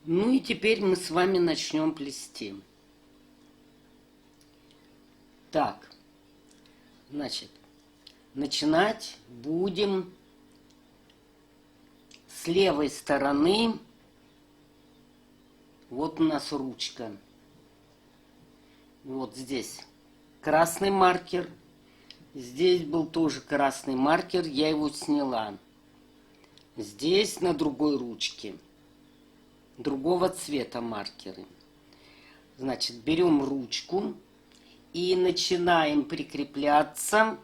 Ну и теперь мы с вами начнем плести. Так, значит, начинать будем с левой стороны. Вот у нас ручка. Вот здесь красный маркер. Здесь был тоже красный маркер, я его сняла. Здесь на другой ручке другого цвета маркеры. Значит, берем ручку и начинаем прикрепляться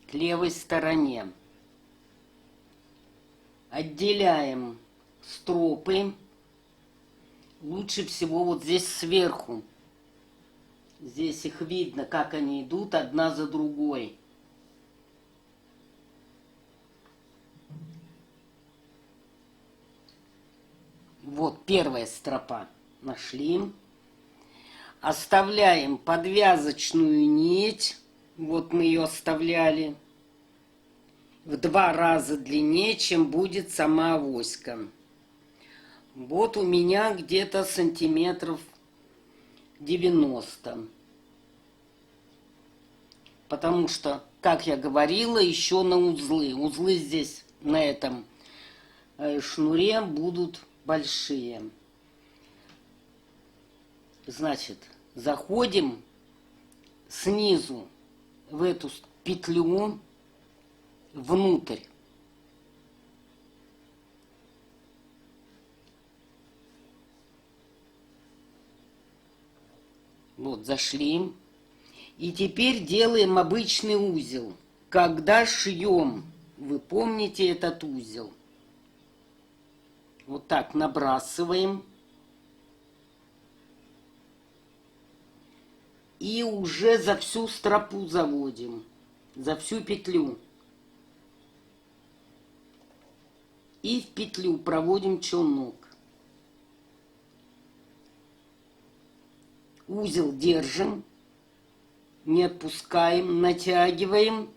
к левой стороне. Отделяем стропы. Лучше всего вот здесь сверху. Здесь их видно, как они идут одна за другой. Вот первая стропа. Нашли. Оставляем подвязочную нить. Вот мы ее оставляли. В 2 раза длиннее, чем будет сама авоська. Вот у меня где-то сантиметров 90. Потому что, как я говорила, еще на узлы. Узлы здесь на этом шнуре будут большие. Значит, заходим снизу в эту петлю внутрь. Вот, зашли. И теперь делаем обычный узел. Когда шьем, вы помните этот узел. Вот так набрасываем. И уже за всю стропу заводим. За всю петлю. И в петлю проводим челнок. Узел держим. Не отпускаем, натягиваем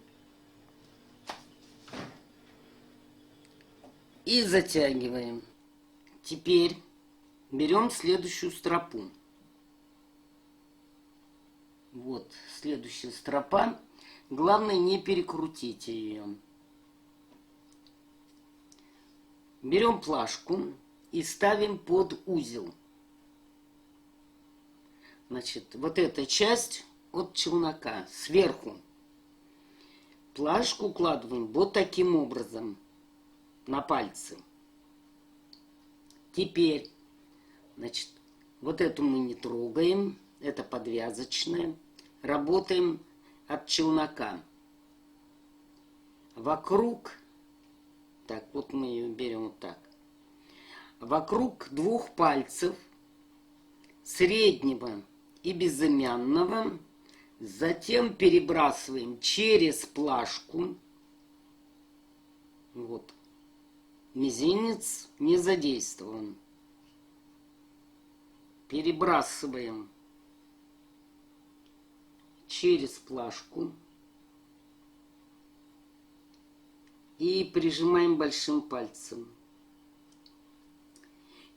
и затягиваем. Теперь берем следующую стропу. Вот следующая стропа. Главное, не перекрутите ее. Берем плашку и ставим под узел. Значит, вот эта часть от челнока сверху. Плашку укладываем вот таким образом на пальцы. Теперь, значит, вот эту мы не трогаем, это подвязочная. Работаем от челнока. Вокруг, так, вот мы ее берем вот так. Вокруг 2 пальцев, среднего и безымянного, затем перебрасываем через плашку. Вот. Мизинец не задействован. Перебрасываем через плашку. И прижимаем большим пальцем.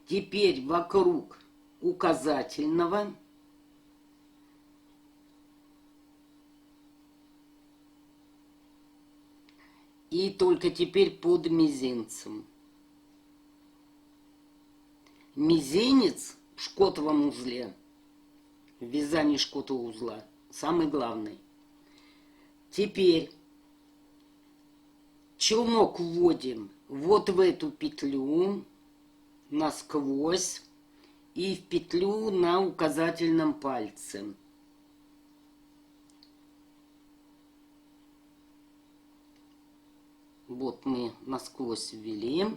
Теперь вокруг указательного и только теперь под мизинцем. Мизинец в шкотовом узле, в вязании шкотового узла, самый главный. Теперь челнок вводим вот в эту петлю насквозь и в петлю на указательном пальце. Вот мы насквозь ввели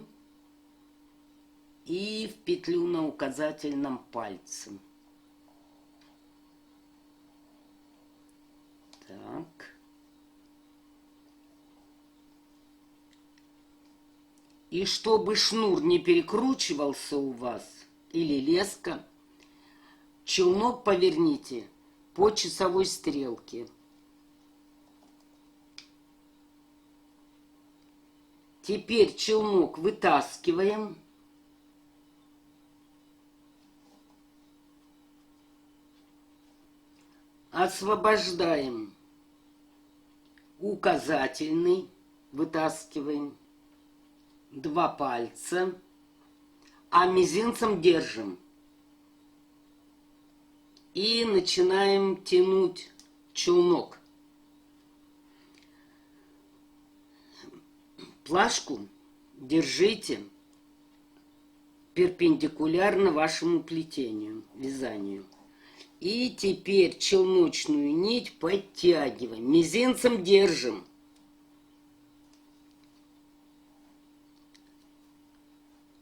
и в петлю на указательном пальце. Так. И чтобы шнур не перекручивался у вас, или леска, челнок поверните по часовой стрелке. Теперь челнок вытаскиваем освобождаем указательный, вытаскиваем 2 пальца, а мизинцем держим. И начинаем тянуть челнок. Плашку держите перпендикулярно вашему плетению, вязанию. И теперь челночную нить подтягиваем. Мизинцем держим.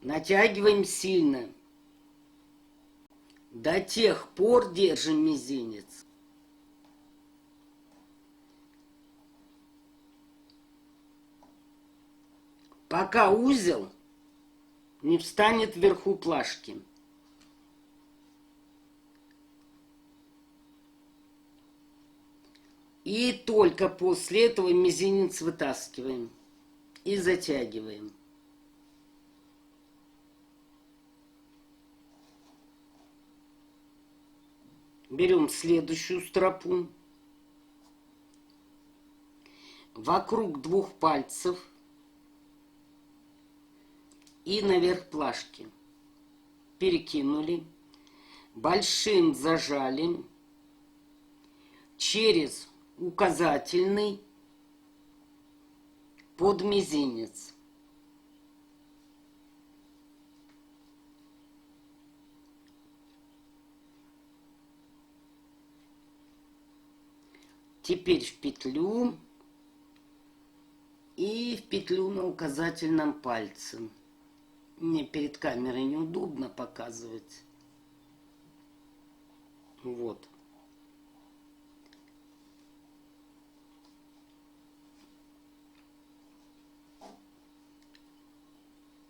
Натягиваем сильно. До тех пор держим мизинец, пока узел не встанет вверху плашки. И только после этого мизинец вытаскиваем и затягиваем. Берем следующую стропу. Вокруг 2 пальцев и наверх плашки. Перекинули. Большим зажали. Через указательный под мизинец. Теперь в петлю и в петлю на указательном пальце. Мне перед камерой неудобно показывать. Вот.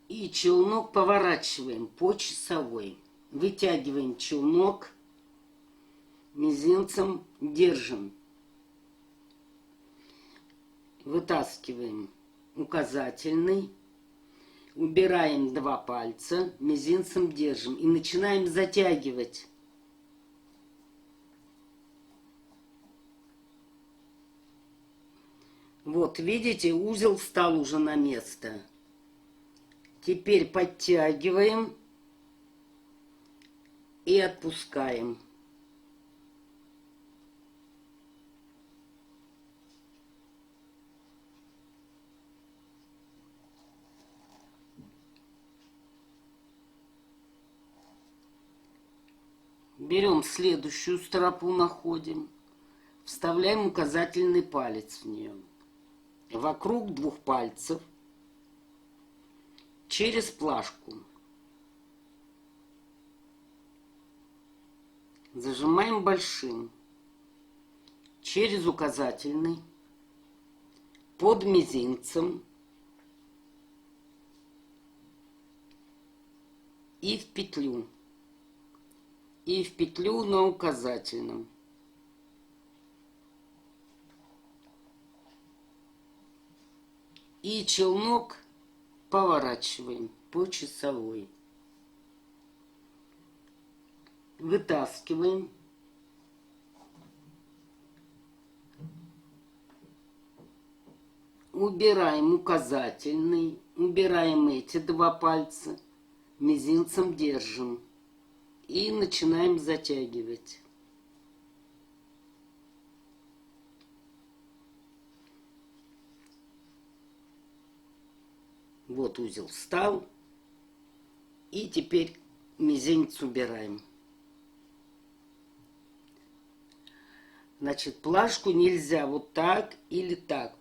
И челнок поворачиваем по часовой. Вытягиваем челнок, мизинцем держим. Вытаскиваем указательный, убираем 2 пальца, мизинцем держим и начинаем затягивать. Вот, видите, узел встал уже на место. Теперь подтягиваем и отпускаем. Берем следующую стропу, находим, вставляем указательный палец в нее. Вокруг 2 пальцев, через плашку. Зажимаем большим, через указательный, под мизинцем и в петлю. И в петлю на указательном. И челнок поворачиваем по часовой. Вытаскиваем. Убираем указательный, убираем эти 2 пальца, мизинцем держим. И начинаем затягивать. Вот узел встал. И теперь мизинец убираем. Значит, плашку нельзя вот так или так.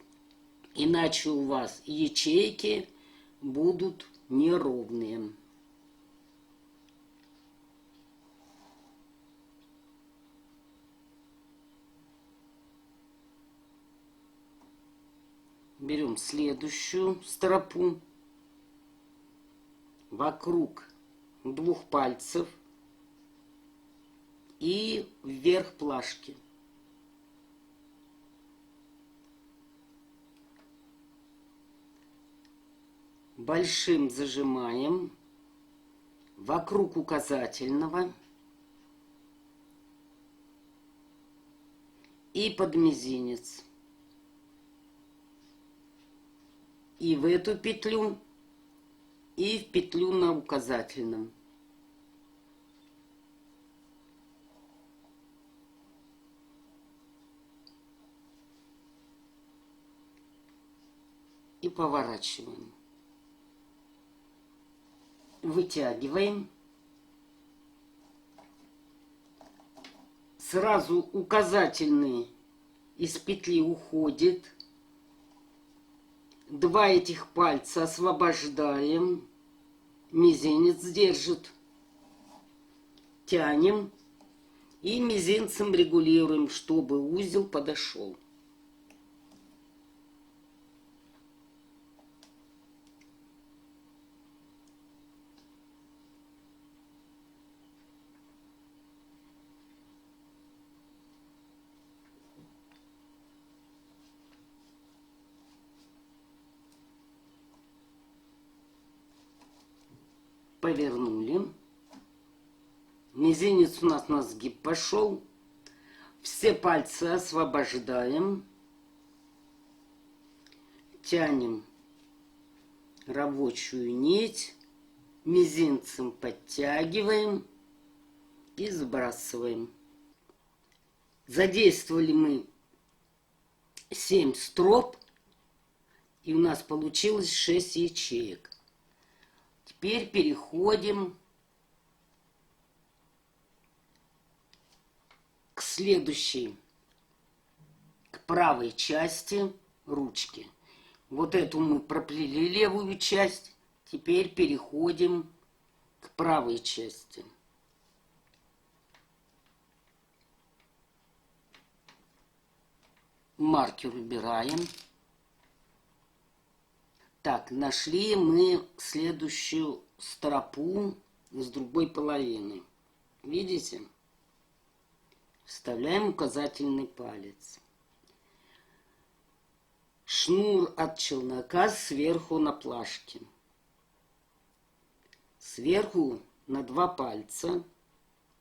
Иначе у вас ячейки будут неровные. Берем следующую стропу. Вокруг 2 пальцев и вверх плашки. Большим зажимаем вокруг указательного и под мизинец. И в эту петлю, и в петлю на указательном. И поворачиваем. Вытягиваем. Сразу указательный из петли уходит. Два этих пальца освобождаем. Мизинец держит. Тянем. И мизинцем регулируем, чтобы узел подошел. Повернули. Мизинец у нас на сгиб пошел. Все пальцы освобождаем. Тянем рабочую нить. Мизинцем подтягиваем и сбрасываем. Задействовали мы 7 строп. И у нас получилось 6 ячеек. Теперь переходим к следующей, к правой части ручки. Вот эту мы проплели левую часть. Теперь переходим к правой части. Маркер убираем. Так, нашли мы следующую стропу с другой половины. Видите? Вставляем указательный палец. Шнур от челнока сверху на плашке. Сверху на 2 пальца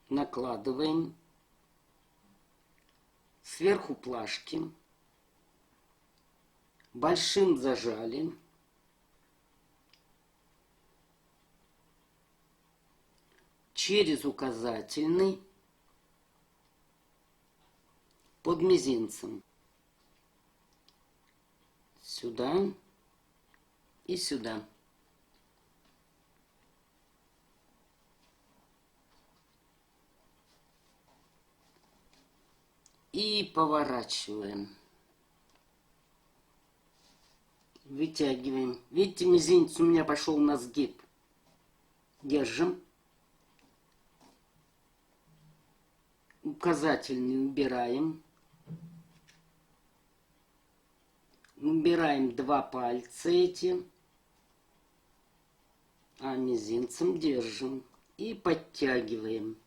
накладываем. Сверху плашки. Большим зажали. Через указательный под мизинцем. Сюда и сюда. И поворачиваем. Вытягиваем. Видите, мизинец у меня пошел на сгиб. Держим. Указательный убираем. Убираем 2 пальца эти. А мизинцем держим. И подтягиваем.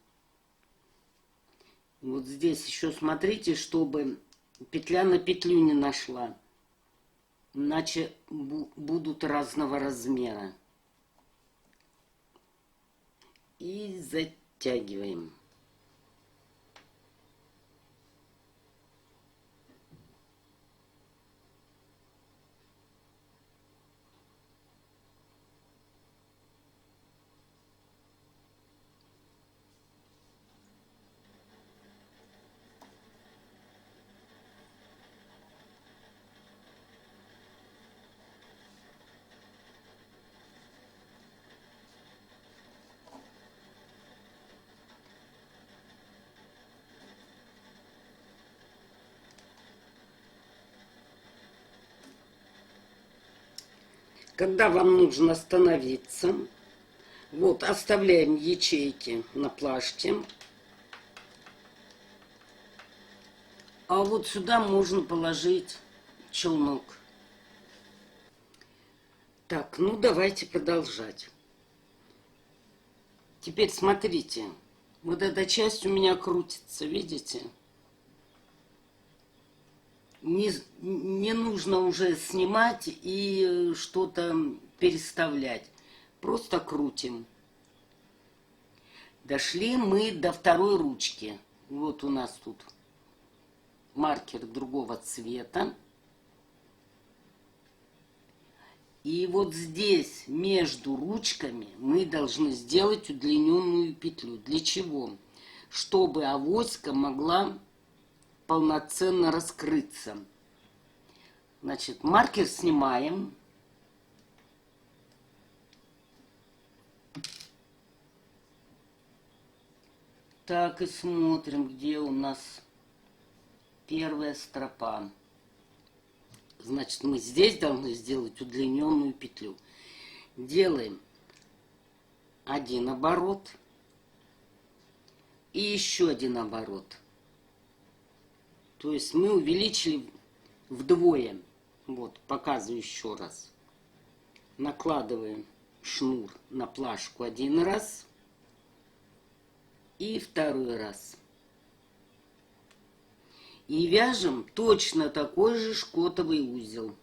Вот здесь еще смотрите, чтобы петля на петлю не нашла. Иначе будут разного размера. И затягиваем. Когда вам нужно остановиться, вот оставляем ячейки на плашке. А вот сюда можно положить челнок. Так, ну давайте продолжать. Теперь смотрите, вот эта часть у меня крутится, видите? Не нужно уже снимать и что-то переставлять. Просто крутим. Дошли мы до второй ручки. Вот у нас тут маркер другого цвета. И вот здесь между ручками мы должны сделать удлиненную петлю. Для чего? Чтобы авоська могла полноценно раскрыться. Значит, маркер снимаем. Так и смотрим, где у нас первая стропа. Значит, мы здесь должны сделать удлиненную петлю. Делаем один оборот и еще один оборот. То есть мы увеличили вдвое. Вот, показываю еще раз. Накладываем шнур на плашку один раз и второй раз. И вяжем точно такой же шкотовый узел.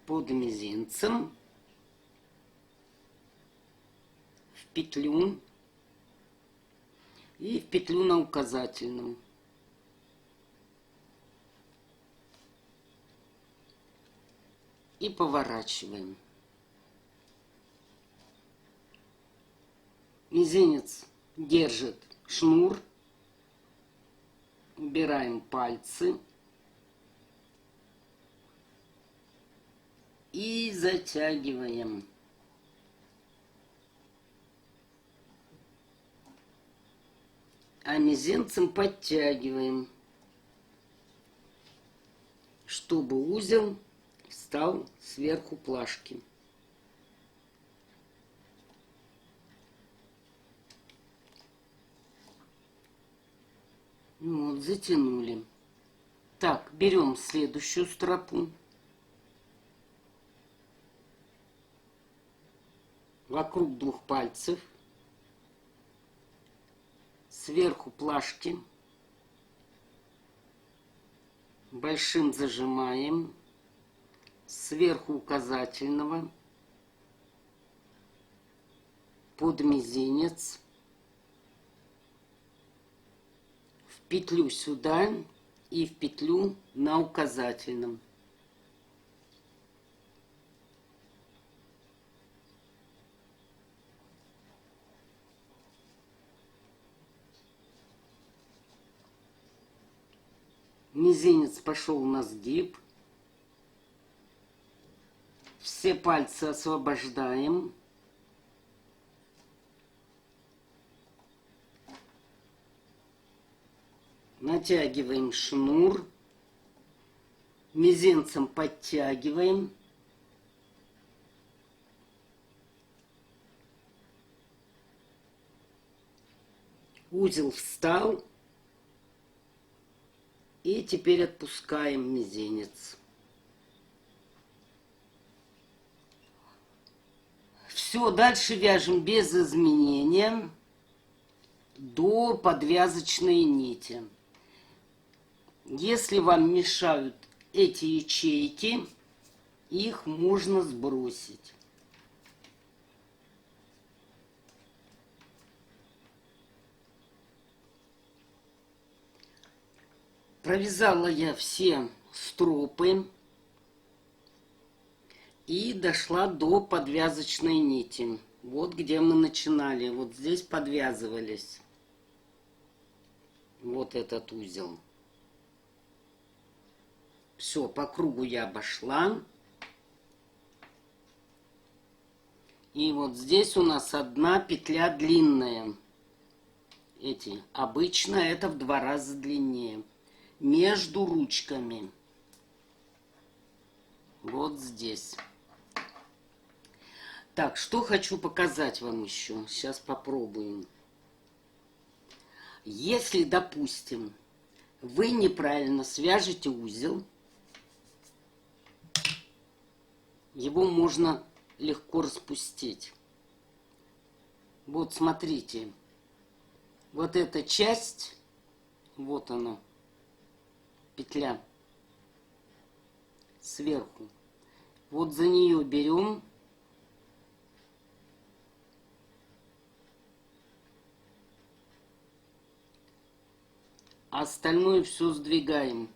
Под мизинцем в петлю и в петлю на указательном. И поворачиваем. Мизинец держит шнур. Убираем пальцы. И затягиваем. А мизинцем подтягиваем, чтобы узел встал сверху плашки. Вот, затянули. Так, берем следующую стропу. Вокруг двух пальцев. Сверху плашки. Большим зажимаем. Сверху указательного. Под мизинец. В петлю сюда и в петлю на указательном. Мизинец пошел на сгиб. Все пальцы освобождаем. Натягиваем шнур. Мизинцем подтягиваем. Узел встал. И теперь отпускаем мизинец. Все, дальше вяжем без изменения до подвязочной нити. Если вам мешают эти ячейки, их можно сбросить. Провязала я все стропы и дошла до подвязочной нити. Вот где мы начинали. Вот здесь подвязывались. Вот этот узел. Все, по кругу я обошла. И вот здесь у нас одна петля длинная. Эти обычно это в 2 раза длиннее. Между ручками. Вот здесь. Так, что хочу показать вам еще. Сейчас попробуем. Если, допустим, вы неправильно свяжете узел, его можно легко распустить. Вот смотрите. Вот эта часть, вот она. Петля сверху. Вот за нее берем, а остальное все сдвигаем.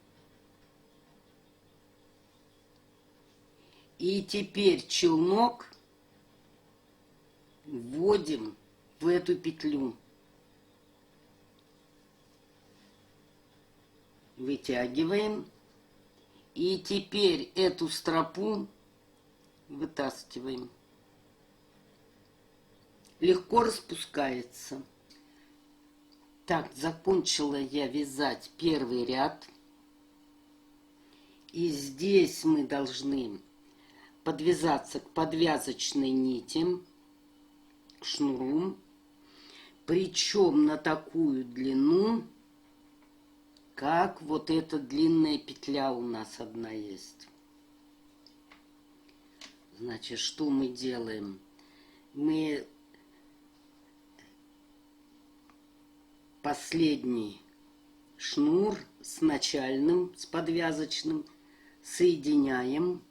И теперь челнок вводим в эту петлю. Вытягиваем. И теперь эту стропу вытаскиваем. Легко распускается. Так, закончила я вязать первый ряд. И здесь мы должны подвязаться к подвязочной нити, к шнуру. Причем на такую длину, как вот эта длинная петля у нас одна есть. Значит, что мы делаем? Мы последний шнур с начальным, с подвязочным соединяем,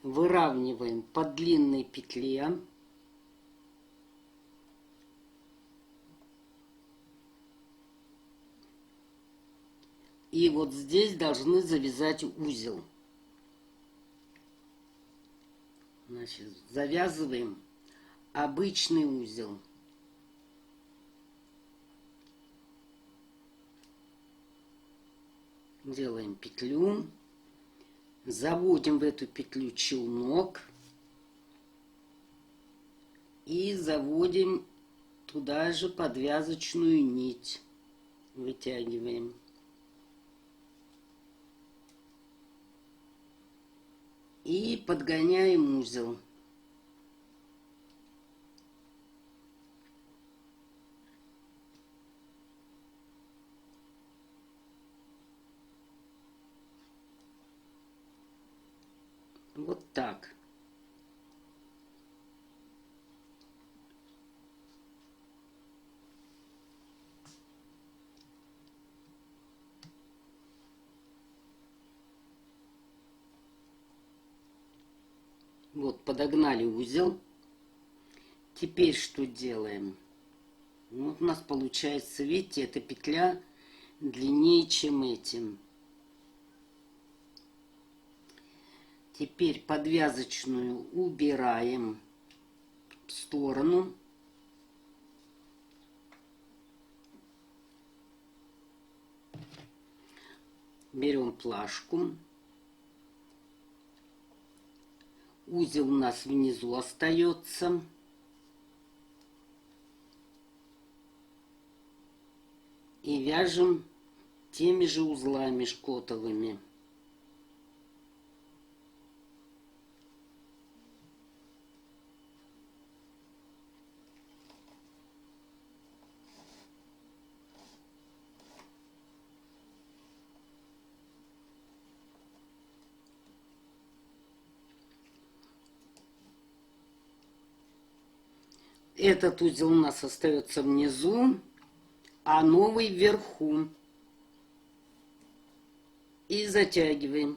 выравниваем по длинной петле. И вот здесь должны завязать узел. Значит, завязываем обычный узел. Делаем петлю. Заводим в эту петлю челнок. И заводим туда же подвязочную нить. Вытягиваем. И подгоняем узел. Вот так. Вот, подогнали узел. Теперь что делаем? Вот у нас получается, видите, эта петля длиннее, чем этим. Теперь подвязочную убираем в сторону. Берем плашку. Узел у нас внизу остается. И вяжем теми же узлами шкотовыми. Этот узел у нас остается внизу, а новый вверху. И затягиваем.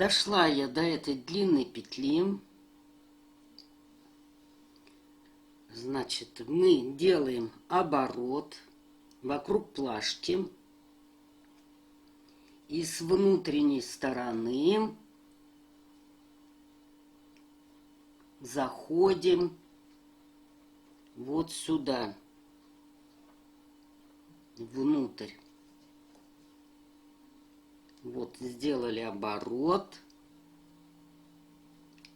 Дошла я до этой длинной петли. Значит, мы делаем оборот вокруг плашки. И с внутренней стороны заходим вот сюда, внутрь. Вот, сделали оборот.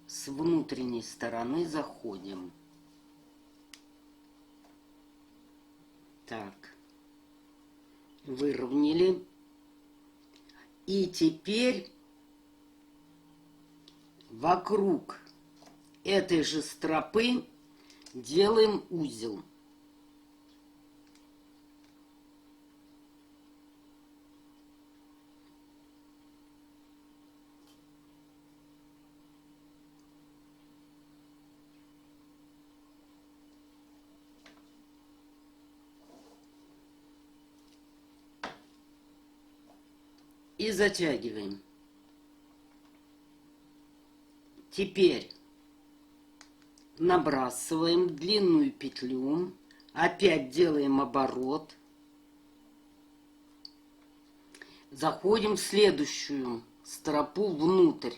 С внутренней стороны заходим. Так, выровняли. И теперь вокруг этой же стропы делаем узел. И затягиваем. Теперь набрасываем длинную петлю, опять делаем оборот, заходим в следующую стропу внутрь,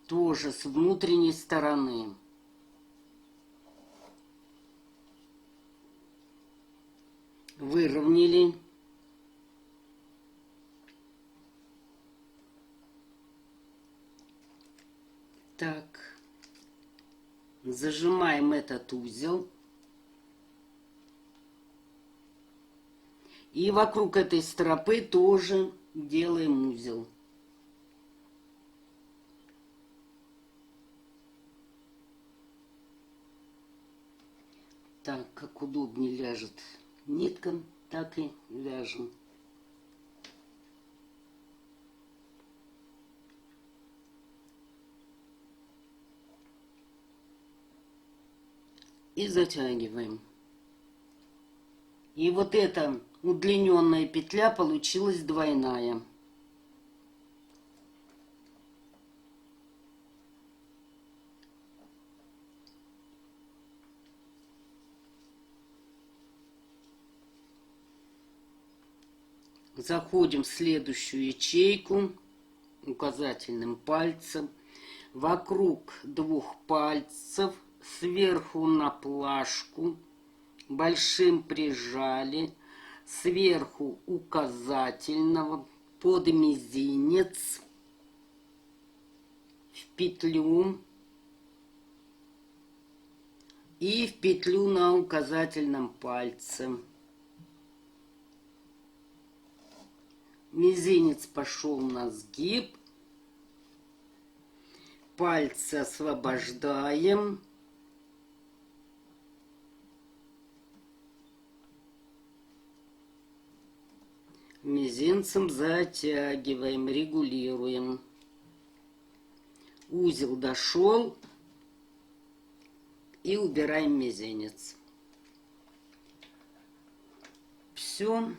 тоже с внутренней стороны. Выровняли. Так, зажимаем этот узел. И вокруг этой стропы тоже делаем узел. Так, как удобнее ляжет нитка, так и вяжем. И затягиваем. И вот эта удлиненная петля получилась двойная. Заходим в следующую ячейку указательным пальцем. Вокруг двух пальцев сверху на плашку большим прижали, сверху указательного под мизинец в петлю и в петлю на указательном пальце. Мизинец пошел на сгиб, пальцы освобождаем. Мизинцем затягиваем, регулируем. Узел дошел и убираем мизинец. Все.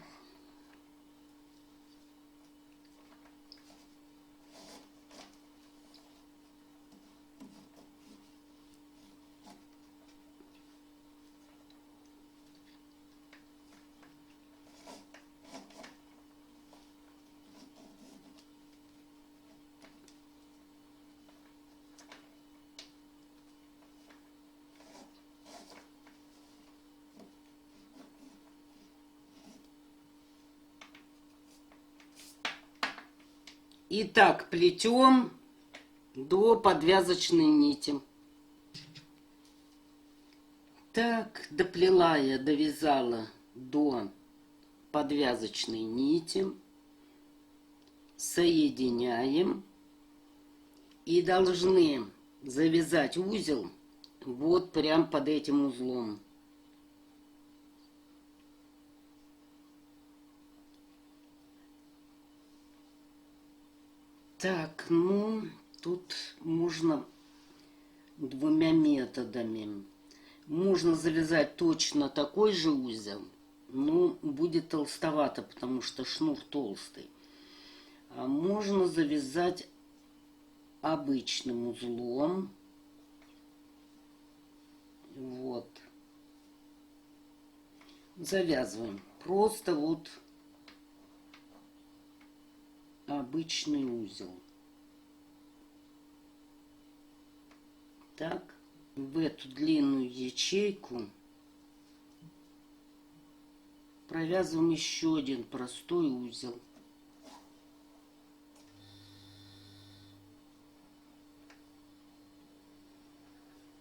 И так плетем до подвязочной нити. Так, доплела я, довязала до подвязочной нити. Соединяем. И должны завязать узел вот прям под этим узлом. Так, ну, тут можно двумя методами. Можно завязать точно такой же узел, но будет толстовато, потому что шнур толстый. А можно завязать обычным узлом. Вот. Завязываем. Просто вот обычный узел. Так, в эту длинную ячейку провязываем еще один простой узел.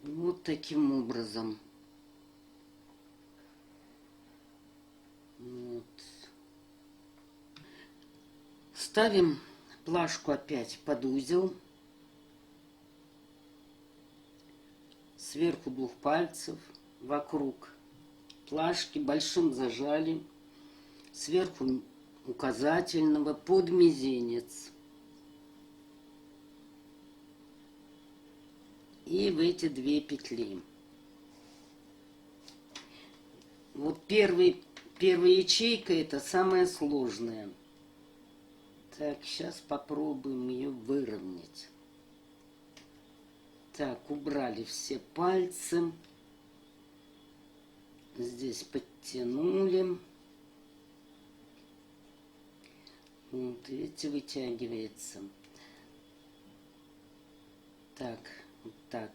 Вот таким образом. Ставим плашку опять под узел. Сверху 2 пальцев вокруг плашки большим зажали. Сверху указательного под мизинец. И в эти 2 петли. Вот первая ячейка это самая сложная. Так, сейчас попробуем ее выровнять. Так, убрали все пальцы. Здесь подтянули. Вот, видите, вытягивается. Так, вот так.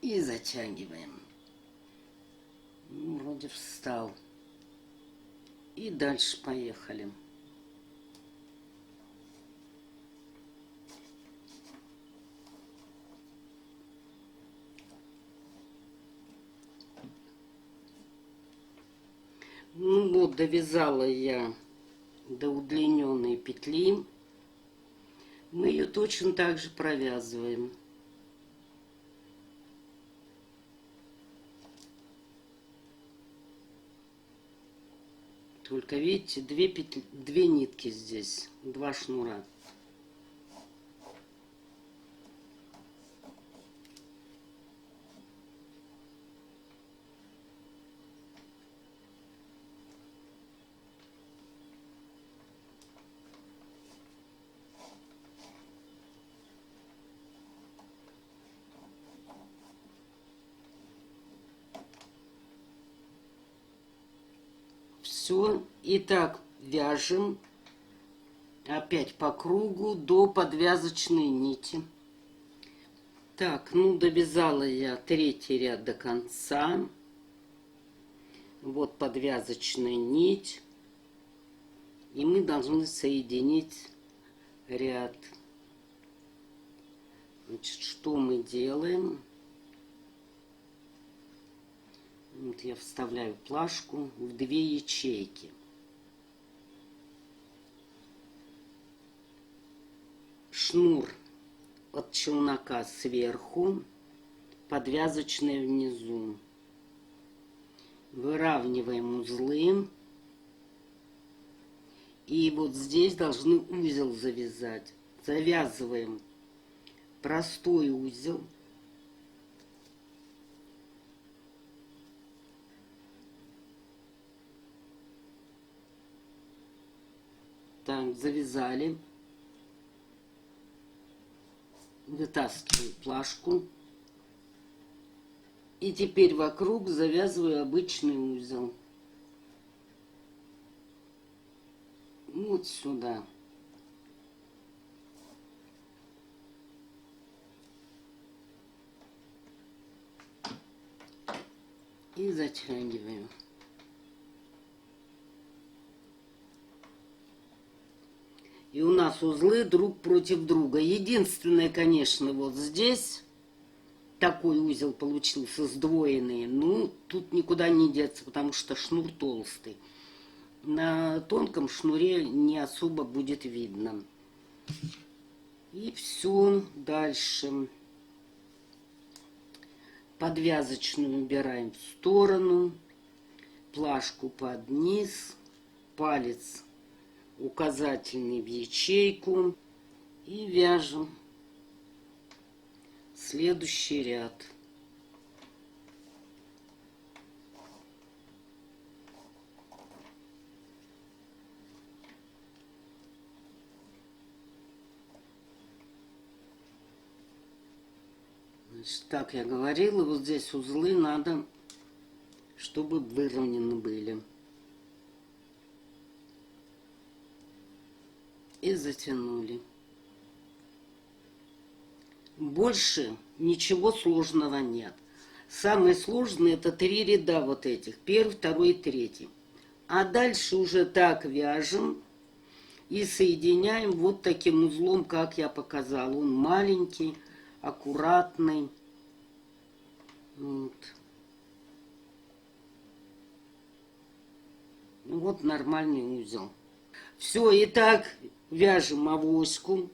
И затягиваем. Вроде встал. И дальше поехали. Ну вот, довязала я до удлиненной петли. Мы ее точно так же провязываем. Только видите, 2 нитки здесь, 2 шнура. Все, и так вяжем опять по кругу до подвязочной нити. Так, ну довязала я 3-й ряд до конца. Вот подвязочная нить. И мы должны соединить ряд. Значит, что мы делаем? Вот я вставляю плашку в 2 ячейки. Шнур от челнока сверху, подвязочная внизу. Выравниваем узлы. И вот здесь должны узел завязать. Завязываем простой узел. Так, завязали. Вытаскиваю плашку. И теперь вокруг завязываю обычный узел. Вот сюда. И затягиваю. И у нас узлы друг против друга. Единственное, конечно, вот здесь такой узел получился сдвоенный. Ну, тут никуда не деться, потому что шнур толстый. На тонком шнуре не особо будет видно. И все, дальше. Подвязочную убираем в сторону. Плашку под низ. Палец указательный в ячейку и вяжем следующий ряд. Значит, так я говорила, вот здесь узлы надо, чтобы выровнены были. И затянули. Больше ничего сложного нет. Самое сложное это 3 ряда вот этих. 1, 2 и 3. А дальше уже так вяжем и соединяем вот таким узлом, как я показала. Он маленький, аккуратный. Вот. Вот нормальный узел. Все, и так вяжем авоську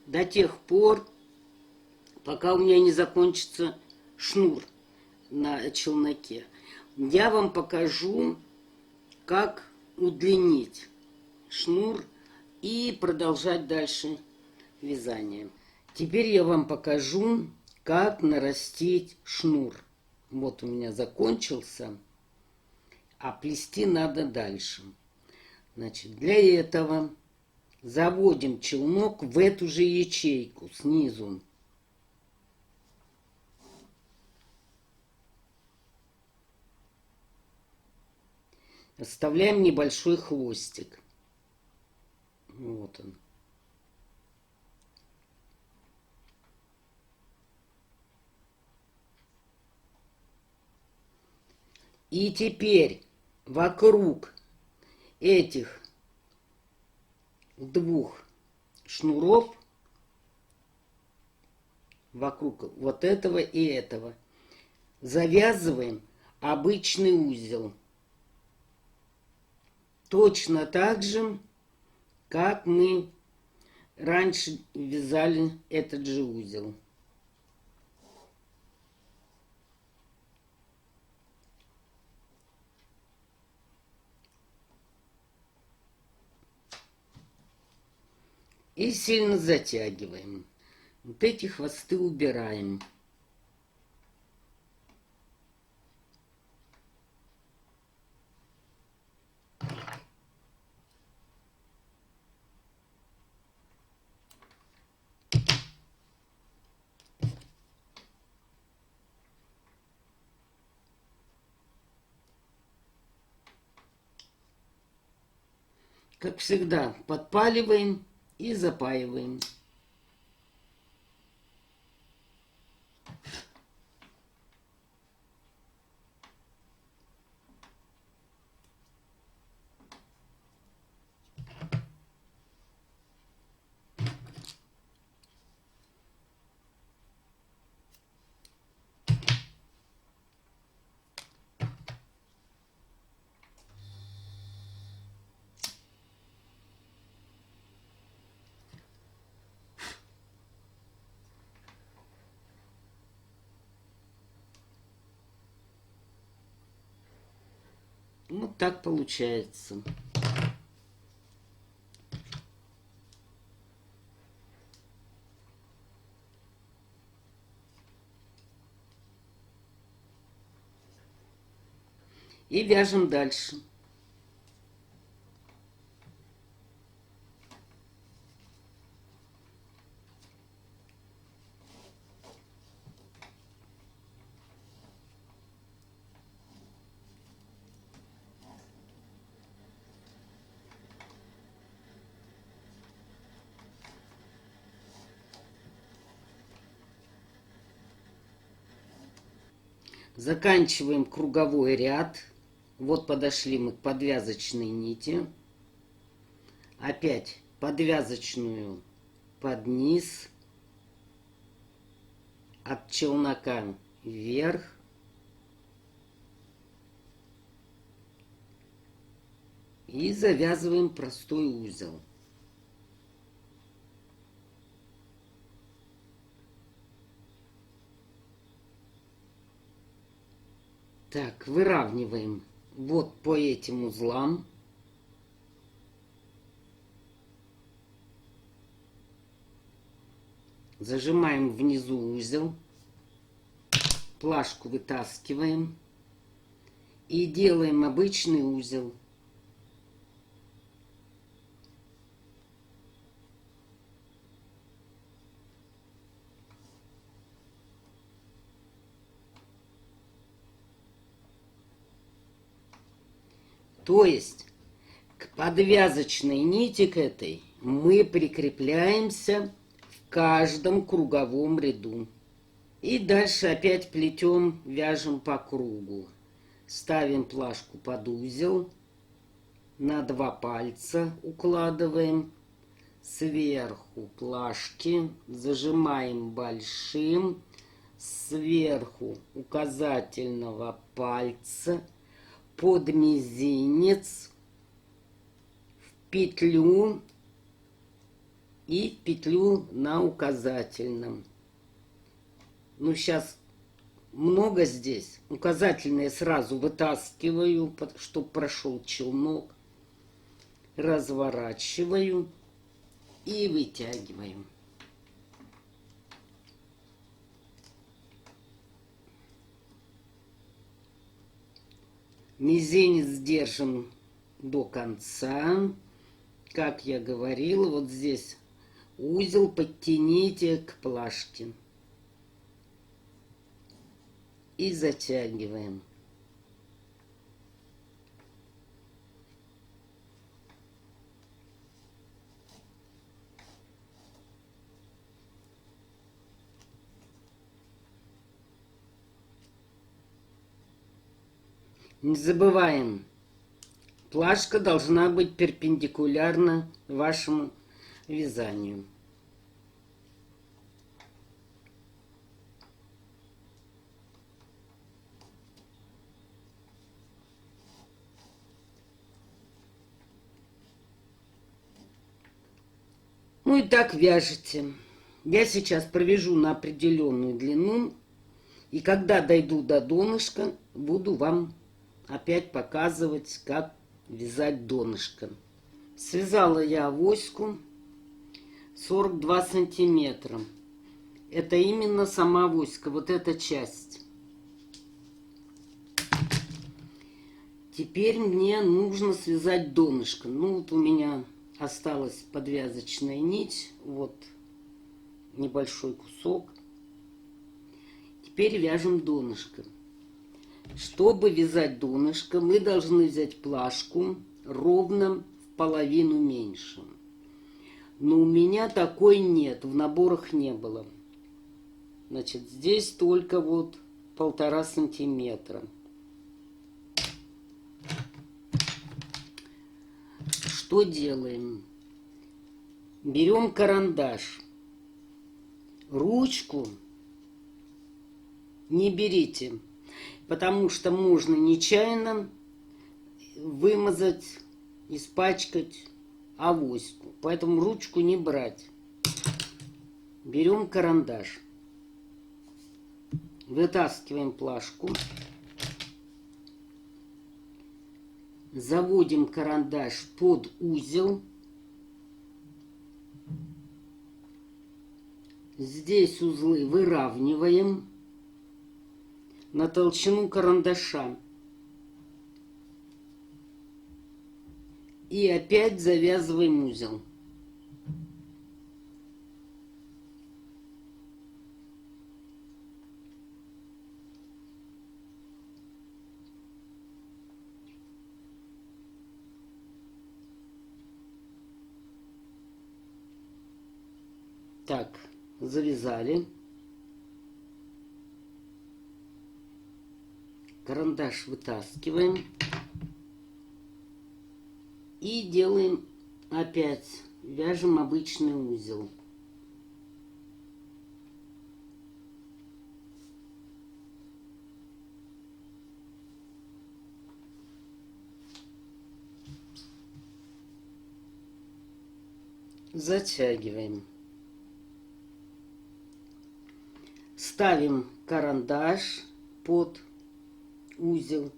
до тех пор, пока у меня не закончится шнур на челноке. Я вам покажу, как удлинить шнур и продолжать дальше вязание. Теперь я вам покажу, как нарастить шнур. Вот у меня закончился, а плести надо дальше. Значит, для этого заводим челнок в эту же ячейку снизу. Оставляем небольшой хвостик. Вот он. И теперь вокруг этих двух шнуров, вокруг вот этого и этого, завязываем обычный узел. Точно так же, как мы раньше вязали этот же узел. И сильно затягиваем. Вот эти хвосты убираем. Как всегда, подпаливаем и запаиваем. Вот так получается. И вяжем дальше. Заканчиваем круговой ряд. Вот подошли мы к подвязочной нити. Опять подвязочную под низ. От челнока вверх. И завязываем простой узел. Так, выравниваем вот по этим узлам. Зажимаем внизу узел. Плашку вытаскиваем. И делаем обычный узел. То есть к подвязочной нити к этой мы прикрепляемся в каждом круговом ряду. И дальше опять плетем, вяжем по кругу. Ставим плашку под узел, на 2 пальца укладываем, сверху плашки, зажимаем большим, сверху указательного пальца под мизинец в петлю и в петлю на указательном. Ну, сейчас много здесь. Указательные сразу вытаскиваю, чтобы прошел челнок. Разворачиваю и вытягиваю. Мизинец держим до конца. Как я говорила, вот здесь узел подтяните к плашке. И затягиваем. Не забываем, плашка должна быть перпендикулярна вашему вязанию. Ну и так вяжете. Я сейчас провяжу на определенную длину, и когда дойду до донышка, буду вам опять показывать, как вязать донышко. Связала я авоську 42 сантиметра. Это именно сама авоська, вот эта часть. Теперь мне нужно связать донышко. Ну вот у меня осталась подвязочная нить, вот небольшой кусок. Теперь вяжем донышко. Чтобы вязать донышко, мы должны взять плашку ровно в половину меньше. Но у меня такой нет, в наборах не было. Значит, здесь только вот 1,5 сантиметра. Что делаем? Берем карандаш. Ручку не берите, потому что можно нечаянно вымазать, испачкать авоську. Поэтому ручку не брать. Берем карандаш. Вытаскиваем плашку. Заводим карандаш под узел. Здесь узлы выравниваем на толщину карандаша. И опять завязываем узел. Так, завязали. Карандаш вытаскиваем. И делаем опять, вяжем обычный узел. Затягиваем. Ставим карандаш под узел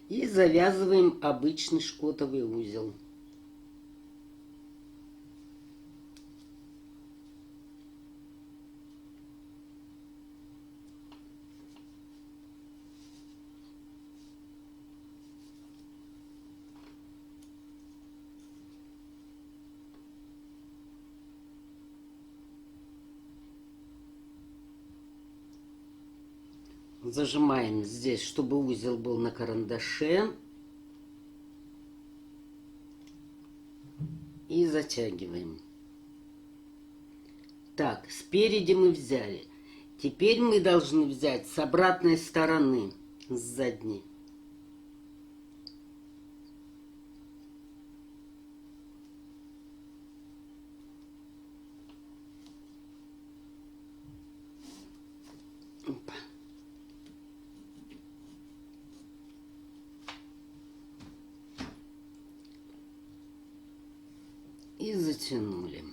и завязываем обычный шкотовый узел. Зажимаем здесь, чтобы узел был на карандаше. И затягиваем. Так, спереди мы взяли. Теперь мы должны взять с обратной стороны, с задней. Опа. И затянули.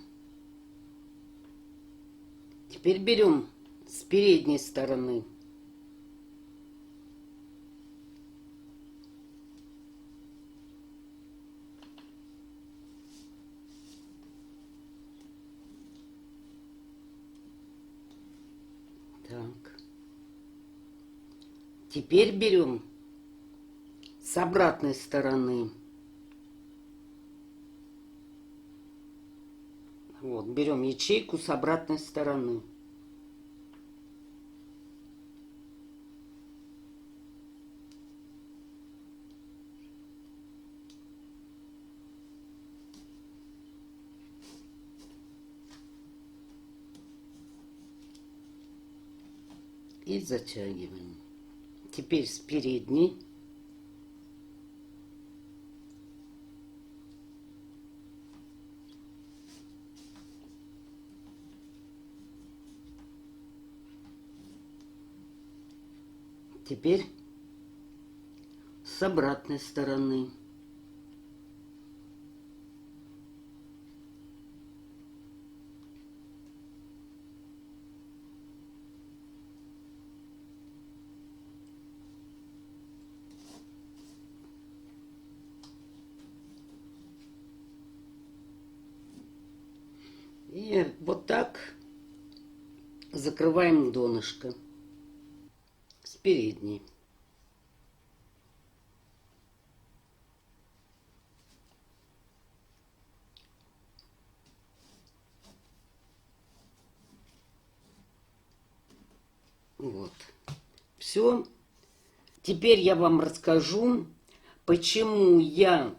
Теперь берем с передней стороны. Так. Теперь берем с обратной стороны. Вот, берем ячейку с обратной стороны. И затягиваем. Теперь с передней. Теперь с обратной стороны. И вот так закрываем донышко с передней. Вот. Все. Теперь я вам расскажу, почему я,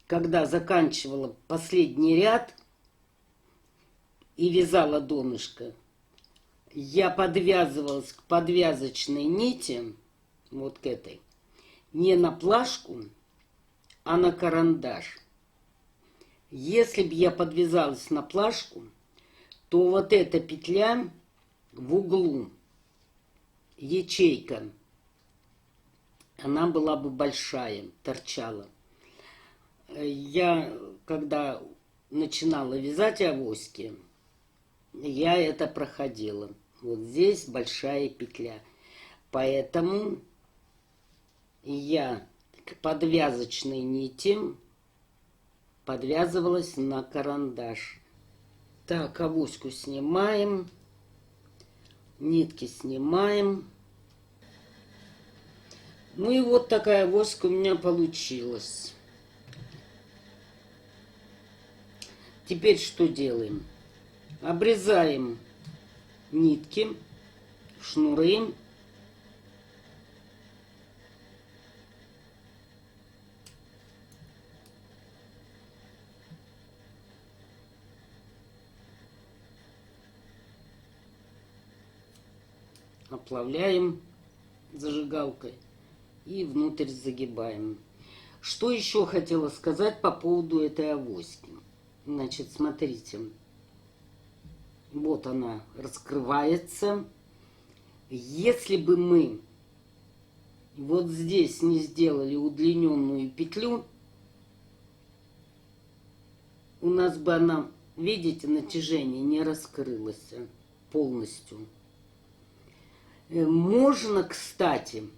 когда заканчивала последний ряд и вязала донышко, я подвязывалась к подвязочной нити, вот к этой, не на плашку, а на карандаш. Если бы я подвязалась на плашку, то вот эта петля в углу, ячейка, она была бы большая, торчала. Я, когда начинала вязать авоськи, я это проходила. Вот здесь большая петля. Поэтому я к подвязочной нити подвязывалась на карандаш. Так, авоську снимаем, нитки снимаем. Ну и вот такая авоська у меня получилась. Теперь что делаем? Обрезаем нитки, шнуры. Оплавляем зажигалкой и внутрь загибаем. Что еще хотела сказать по поводу этой авоськи? Значит, смотрите. Вот она раскрывается. Если бы мы вот здесь не сделали удлиненную петлю, у нас бы она, видите, натяжение не раскрылось полностью. Можно, кстати,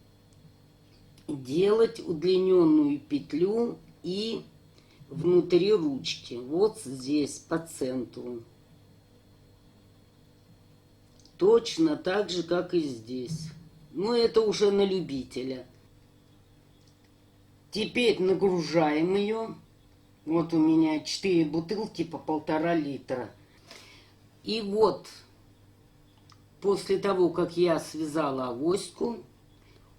делать удлиненную петлю и внутри ручки. Вот здесь, по центру. Точно так же, как и здесь. Но это уже на любителя. Теперь нагружаем ее. Вот у меня 4 бутылки по 1,5 литра. И вот, после того, как я связала авоську,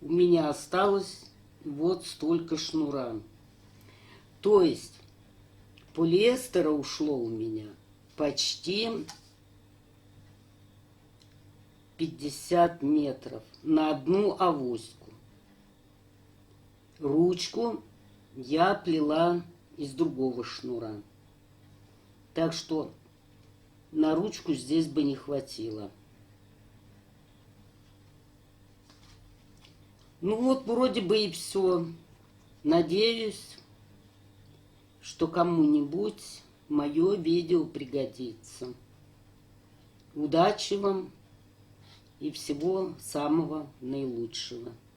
у меня осталось вот столько шнура. То есть полиэстера ушло у меня почти 50 метров на одну авоську. Ручку я плела из другого шнура. Так что на ручку здесь бы не хватило. Ну вот, вроде бы и все. Надеюсь, что кому-нибудь мое видео пригодится. Удачи вам и всего самого наилучшего.